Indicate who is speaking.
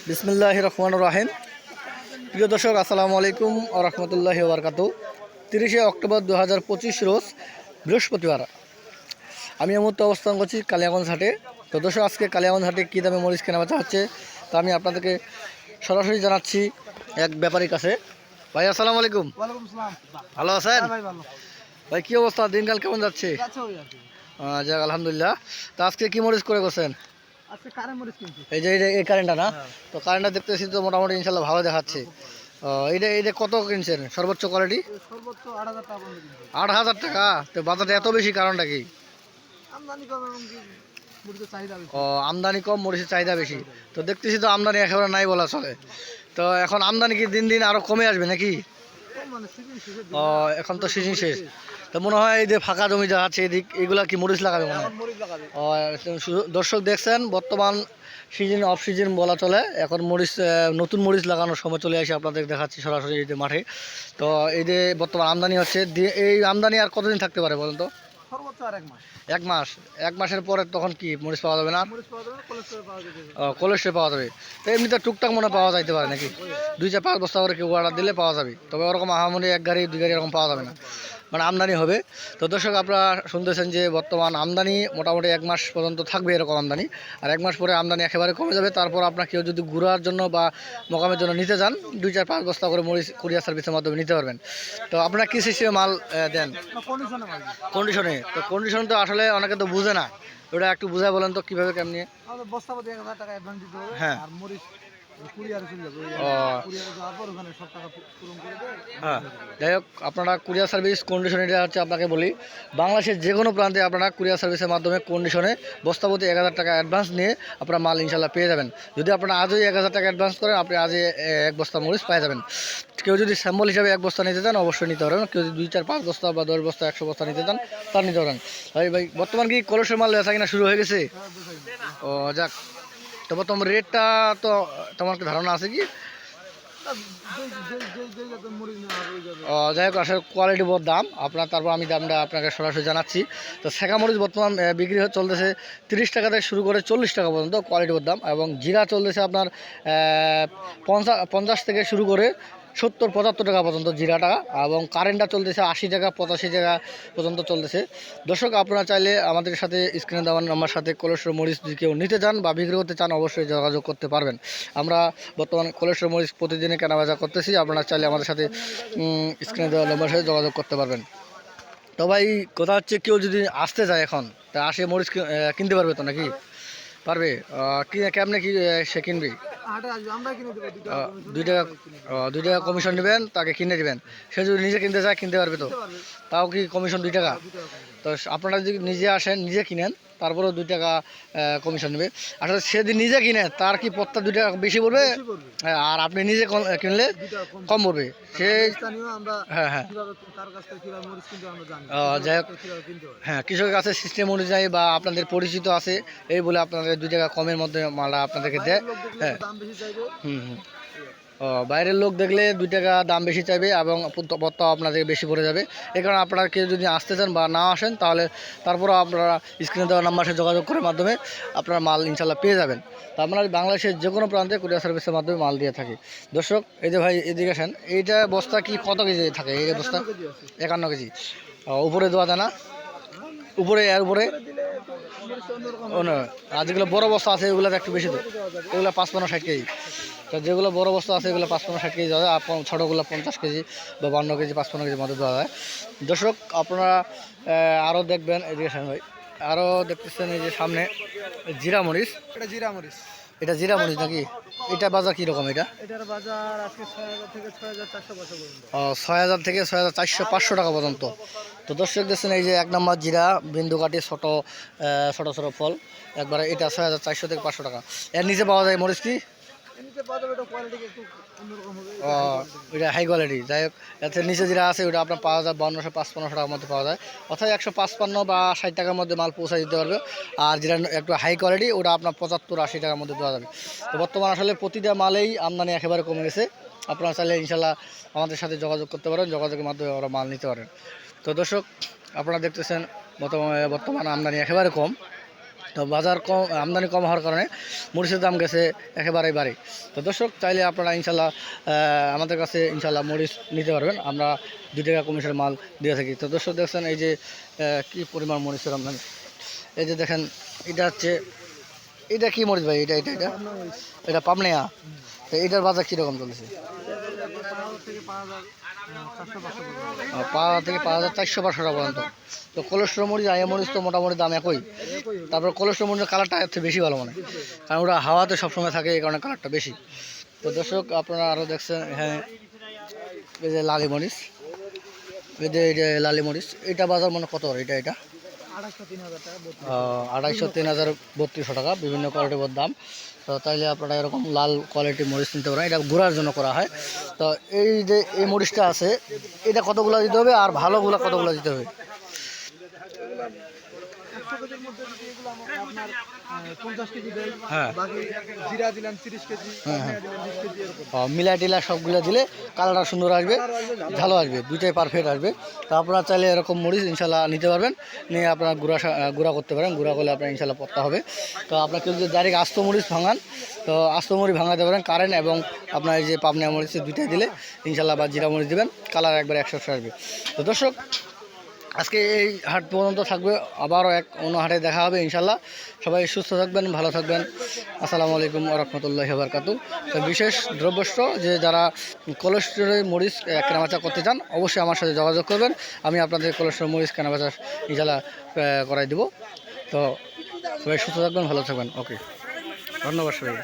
Speaker 1: বিসমিল্লাহির রহমানির রহিম। প্রিয় দর্শক, আসসালামু আলাইকুম ওয়া রাহমাতুল্লাহি ওয়া বারাকাতুহু। 30শে অক্টোবর 2025 রোজ বৃহস্পতিবার। আমি এই মুহূর্তে অবস্থান করছি কালিয়াগঞ্জ হাটে। তো দর্শক, আজকে কালিয়াগঞ্জ হাটে কী দামে মরিচ কেনা বেচা হচ্ছে তা আমি আপনাদেরকে সরাসরি জানাচ্ছি এক ব্যাপারীর কাছে। ভাই আসসালামু আলাইকুম।
Speaker 2: ওয়ালাইকুম সালাম।
Speaker 1: ভালো আছেন
Speaker 2: ভাই ভালো।
Speaker 1: ভাই? কী অবস্থা, দিনকাল কেমন যাচ্ছে?
Speaker 2: যাচ্ছে ওই আর কি।
Speaker 1: যাক আলহামদুলিল্লাহ। তো আজকে কী মরিচ করে করছেন?
Speaker 2: আজকে কারে মরিচ কিনছি।
Speaker 1: এই যে এই কারেন্টটা না?
Speaker 2: হ্যাঁ।
Speaker 1: তো কারেন্টটা দেখতেছি তো মোটামুটি ইনশাল্লাহ ভালো দেখাচ্ছে। এইটা এইটা কত কিনছেন সর্বোচ্চ কোয়ালিটি?
Speaker 2: সর্বোচ্চ 8,000 টাকা পর্যন্ত কিনছি।
Speaker 1: 8,000 টাকা? তো বাজারে এত বেশি কারণটা কি?
Speaker 2: আমদানি কম এবং কি মরিচের চাহিদা বেশি।
Speaker 1: ও, আমদানি কম, মরিচের চাহিদা বেশি। তো দেখতেছি তো আমদানি একেবারে নাই বলা চলে। তো এখন আমদানি কি দিন দিন আরো কমে আসবে নাকি?
Speaker 2: কম মানে সিজন শেষের
Speaker 1: ও,
Speaker 2: দিকে।
Speaker 1: এখন তো সিজন শেষ। তো মনে হয় এই যে ফাঁকা জমি যা আছে এদিক এগুলা কি মরিচ লাগাবে মনে হয়।
Speaker 2: এখন মরিচ লাগাবে।
Speaker 1: ও, দর্শক দেখছেন বর্তমান সিজন অফ সিজন বলা চলে, এখন মরিচ নতুন মরিচ লাগানোর সময় চলে আসে। আপনাদের দেখাচ্ছি সরাসরি এই যে মাঠে। তো এই যে বর্তমান আমদানি হচ্ছে, এই আমদানি আর কতদিন থাকতে পারে বলেন তো?
Speaker 2: সর্বোচ্চ আর 1 মাস।
Speaker 1: 1 মাস? 1 মাসের পরে তখন কি মরিচ পাওয়া যাবে না?
Speaker 2: মরিচ পাওয়া যাবে না, কোলেস্টোরে পাওয়া যাবে।
Speaker 1: কোলেস্ট্রে পাওয়া যাবে। তো এমনিতে টুকটাক মনে হয় পাওয়া যাইতে পারে নাকি? 2-4-5 বস্তা করে কেউ অর্ডার দিলে পাওয়া যাবে, তবে ওরকম আহামরি 1 গাড়ি 2 গাড়ি এরকম পাওয়া যাবে না, মানে আমদানি হবে। তো দর্শক, আপনারা শুনতেছেন যে বর্তমান আমদানি মোটামুটি 1 মাস পর্যন্ত থাকবে এরকম আমদানি, আর 1 মাস পরে আমদানি একেবারে কমে যাবে। তারপর আপনার কেউ যদি ঘুরার জন্য বা মোকামের জন্য নিতে যান, 2-4-5 বস্তা করে মরিচ কুরিয়ার সার্ভিসের মাধ্যমে নিতে পারবেন। তো আপনারা কী সিস্টেমে মাল দেন?
Speaker 2: না, কন্ডিশনে মাল দিই।
Speaker 1: কন্ডিশনে? তো কন্ডিশন তো আসলে অনেকে তো বুঝে না, ওটা একটু বুঝায় বলেন তো কীভাবে কেমনি?
Speaker 2: আমাদের বস্তা প্রতি 1,000 টাকা অ্যাডভান্স দিতে হবে।
Speaker 1: হ্যাঁ।
Speaker 2: আর মরিচ কুরিয়ারে চলে যাবে।
Speaker 1: ও,
Speaker 2: কুরিয়ারে যাওয়ার পর ওখানে সব টাকা পূরণ করে দেয়।
Speaker 1: হ্যাঁ। যাই হোক, আপনারা কুরিয়ার সার্ভিস কন্ডিশনে, এটা হচ্ছে আপনাকে বলি, বাংলাদেশের যে কোনো প্রান্তে আপনারা কুরিয়ার সার্ভিসের মাধ্যমে কন্ডিশনে বস্তাপতি 1,000 টাকা অ্যাডভান্স নিয়ে আপনারা মাল ইনশাল্লাহ পেয়ে যাবেন। যদি আপনারা আজই 1,000 টাকা অ্যাডভান্স করেন, আপনি আজই 1 বস্তা মরিচ পেয়ে যাবেন। কেউ যদি স্যাম্পল হিসাবে 1 বস্তা নিতে চান অবশ্যই নিতে পারবেন। কেউ যদি 2-4-5 বস্তা বা 10 বস্তা 100 বস্তা নিতে চান তার নিতে পারেন। ভাই বর্তমান কি কলসের মাল বেচা কিনা শুরু হয়ে গেছে?
Speaker 2: হ্যাঁ, বুঝাই।
Speaker 1: ও, যাক। তো বর্তমান রেটটা তো তোমার একটা ধারণা আছে কি? যাই হোক, আসলে কোয়ালিটি বহুত দাম আপনার, তারপর আমি দামটা আপনাকে সরাসরি জানাচ্ছি। তো শেখা মরিচ বর্তমান বিক্রি চলতেছে 30 টাকা থেকে শুরু করে 40 টাকা পর্যন্ত, কোয়ালিটি বহুত দাম। এবং জিরা চলতেছে আপনার 50 থেকে শুরু করে 70-75 টাকা পর্যন্ত জিরা টাকা, এবং কারেন্টটা চলতেছে 80 টাকা 85 টাকা পর্যন্ত চলতেছে। দর্শক, আপনারা চাইলে আমাদের সাথে স্ক্রিনে দেওয়ার নাম্বার সাথে কোলেস্ট্রল মরিচ যদি কেউ নিতে চান বা বিক্রি করতে চান অবশ্যই যোগাযোগ করতে পারবেন। আমরা বর্তমান কোলেস্ট্রল মরিচ প্রতিদিনে কেনাবেচা করতেছি, আপনারা চাইলে আমাদের সাথে স্ক্রিনে দেওয়ার নাম্বার সাথে যোগাযোগ করতে পারবেন। তো ভাই, কথা হচ্ছে কেউ যদি আসতে চায় এখন, তা আসে মরিচ কিনতে পারবে তো নাকি? পারবে? কেমনে কি সে কিনবে?
Speaker 2: হাটে আসবে, আমরা কিনে দেবো 2 টাকা কমিশন।
Speaker 1: 2 টাকা? 2 টাকা কমিশন নেবেন, তাকে কিনে দেবেন। সে যদি নিজে কিনতে চায় কিনতে পারবে তো?
Speaker 2: দিতে পারবে।
Speaker 1: তাও কি কমিশন 2 টাকা?
Speaker 2: 2 টাকা কমিশন।
Speaker 1: তো আপনারা যদি নিজে আসেন নিজে কিনেন তারপরেও 2 টাকা কমিশন নেবে। আসলে সে যদি নিজে কিনে তার কি পড়তা 2 টাকা বেশি পড়বে?
Speaker 2: বেশি পড়বে।
Speaker 1: আর আপনি নিজে কিনলে
Speaker 2: 2 টাকা কম।
Speaker 1: কম পড়বে। সে
Speaker 2: স্থানীয় আমরা
Speaker 1: হ্যাঁ, হ্যাঁ।
Speaker 2: কিভাবে কার কাছ থেকে কিভাবে মরিচ কিনতে হয় আমরা জানি।
Speaker 1: যাই হোক,
Speaker 2: কিভাবে কিনতে হয়।
Speaker 1: হ্যাঁ, কৃষকের কাছে সিস্টেম অনুযায়ী বা আপনাদের পরিচিত আছে এই বলে আপনাদের 2 টাকা কমের মধ্যে মালটা আপনাদেরকে দেয়।
Speaker 2: বাইরের লোক দেখলে
Speaker 1: হ্যাঁ।
Speaker 2: একটু দাম বেশি চাইবে।
Speaker 1: হুম, হুম। বাইরের লোক দেখলে 2 টাকা দাম বেশি চাইবে এবং পত্তাও আপনাদের বেশি পড়ে যাবে। এই কারণে আপনারা কেউ যদি আসতে চান বা না আসেন তাহলে তারপরেও আপনারা স্ক্রিনে দেওয়া নাম্বারে যোগাযোগ করার মাধ্যমে আপনারা মাল ইনশাল্লাহ পেয়ে যাবেন। তো আমরা বাংলাদেশের যে কোনো প্রান্তে কুরিয়ার সার্ভিসের মাধ্যমে মাল দিয়ে থাকি। দর্শক, এই যে ভাই এদিকে আসেন, এইটা বস্তা কি কত কেজি থাকে এই বস্তা?
Speaker 2: 51 কেজি আছে।
Speaker 1: 51 কেজি। উপরে দেওয়া যায় না? উপরে এর উপরে
Speaker 2: দিলে একটু মরিচটা অন্যরকম
Speaker 1: ও না, আর যেগুলো বড় বস্তা আছে এগুলোতে একটু বেশি দেয়,
Speaker 2: দেওয়া যাবে।
Speaker 1: এগুলো 55-60 কেজি। তো যেগুলো বড় বস্তা আছে এগুলো 55-60 কেজি দেওয়া যায়, আর ছোটোগুলো 50 কেজি বা 52 কেজি 55 কেজির মধ্যে দেওয়া যায়। দর্শক, আপনারা আরও দেখবেন এদিকে সামনে ভাই, আরও দেখতেছেন এই যে সামনে জিরা মরিচ।
Speaker 2: এটা জিরা মরিচ।
Speaker 1: এটা জিরা মরিচ নাকি? এটা বাজার কীরকম এটা?
Speaker 2: এটার বাজার আজকে 6,000 থেকে 6,400 পর্যন্ত।
Speaker 1: 6,000 থেকে 6,400-500 টাকা পর্যন্ত। তো দর্শক দেখছেন এই যে 1 নম্বর জিরা বিন্দু কাঠি ছোটো ছোটো ছোটো ফল একবারে, এটা 6,400 থেকে 500 টাকা। এর নিচে পাওয়া যায় মরিচ কি?
Speaker 2: এমনিতে পাওয়া যাবে, এটা কোয়ালিটি একটু অন্যরকম হবে।
Speaker 1: ওইটা হাই কোয়ালিটি। যাই হোক, এতে নিচে যেটা আছে ওটা আপনার পাওয়া যায় 5200-5500 টাকার মধ্যে পাওয়া যায়, অর্থাৎ 155 বা 60 টাকার মধ্যে মাল পৌঁছে দিতে পারবে। আর যেটা একটু হাই কোয়ালিটি ওটা আপনার 75-80 টাকার মধ্যে দেওয়া যাবে। তো বর্তমান আসলে প্রতিটা মালেই আমদানি একেবারে কমে গেছে। আপনারা চাইলে ইনশাল্লাহ আমাদের সাথে যোগাযোগ করতে পারেন, যোগাযোগের মাধ্যমে ওরা মাল নিতে পারেন। তো দর্শক, আপনারা দেখতেছেন বর্তমানে আমদানি একেবারে কম। তো বাজার কম, আমদানি কম হওয়ার কারণে মরিচের দাম গেছে একেবারেই বাড়ে। তো দর্শক চাইলে আপনারা ইনশাল্লাহ আমাদের কাছে ইনশাল্লাহ মরিচ নিতে পারবেন, আমরা 2 টাকা কমিশনের মাল দিয়ে থাকি। তো দর্শক দেখছেন এই যে কী পরিমাণ মরিচের আমদানি, এই যে দেখেন এটা হচ্ছে, এটা কি মরিচ ভাই? এটা এটা এটা এটা পাবনাইয়া। তো এটার বাজার কীরকম চলেছে? 5,000 থেকে 5,400 টাকা পর্যন্ত। তো কোলেস্ট্রল মরিচ আয়া মরিচ তো মোটামুটি দাম একই, তারপর কোলেস্ট্রল মরিচের কালারটা এর থেকে বেশি ভালো মনে হয়, কারণ ওটা হাওয়াতে সবসময় থাকে, এই কারণে কালারটা বেশি। তো দর্শক আপনারা আরও দেখছেন এখানে এই যে লালি মরিচ, এই যে লালি মরিচ, এটা বাজার মানে কত? এটা এটা 2,500, 3,000, 3,200 টাকা, বিভিন্ন কোয়ালিটির দাম। তো তাইলে আপনারা এরকম লাল কোয়ালিটির মরিচ নিতে পারেন, এটা গুঁড়ার জন্য করা হয়। তো এই যে এই মরিচটা আছে, এটা কতগুলো দিতে হবে আর ভালোগুলো কতগুলো দিতে হবে?
Speaker 2: 100 কেজির মধ্যে যদি এগুলো আপনার 50 কেজি দেয়,
Speaker 1: হ্যাঁ
Speaker 2: বাকি জিরা দিলাম 30 কেজি, ধনিয়া দিলাম 20 কেজি এরকম।
Speaker 1: মিলা টিলা সবগুলো দিলে কালারটা সুন্দর আসবে, ভালো আসবে, দুইটাই পারফেক্ট আসবে। তো আপনারা চাইলে এরকম মরিচ ইনশাল্লাহ নিতে পারবেন, নিয়ে আপনারা গুঁড়া করতে পারেন, গুঁড়া করলে আপনার ইনশাল্লাহ পত্তা হবে। তো আপনার কেউ যদি ডাইরেক্ট আস্ত মরিচ ভাঙান, তো আস্ত মরিচ ভাঙাতে পারেন কারেন্ট, এবং আপনার এই যে পাবনা মরিচ দুইটাই দিলে ইনশাল্লাহ, বা জিরা মরিচ দেবেন, কালার একবার 100 আসবে। তো দর্শক আজকে এই হাট পর্যন্ত থাকবে, আবারও অন্য হাটে দেখা হবে ইনশাল্লাহ। সবাই সুস্থ থাকবেন, ভালো থাকবেন। আসসালামু আলাইকুম ওয়া রাহমাতুল্লাহি ওয়া বারাকাতুহু। তো বিশেষ দ্রব্যস্ত যে যারা কোলেস্ট্রলের মরিচ কেনাবেচা করতে চান, অবশ্যই আমার সাথে যোগাযোগ করবেন, আমি আপনাদের কোলেস্ট্রল মরিচ কেনাবেচা ইনশাল্লাহ করাই দেবো। তো সবাই সুস্থ থাকবেন, ভালো থাকবেন। ওকে, ধন্যবাদ সবাই।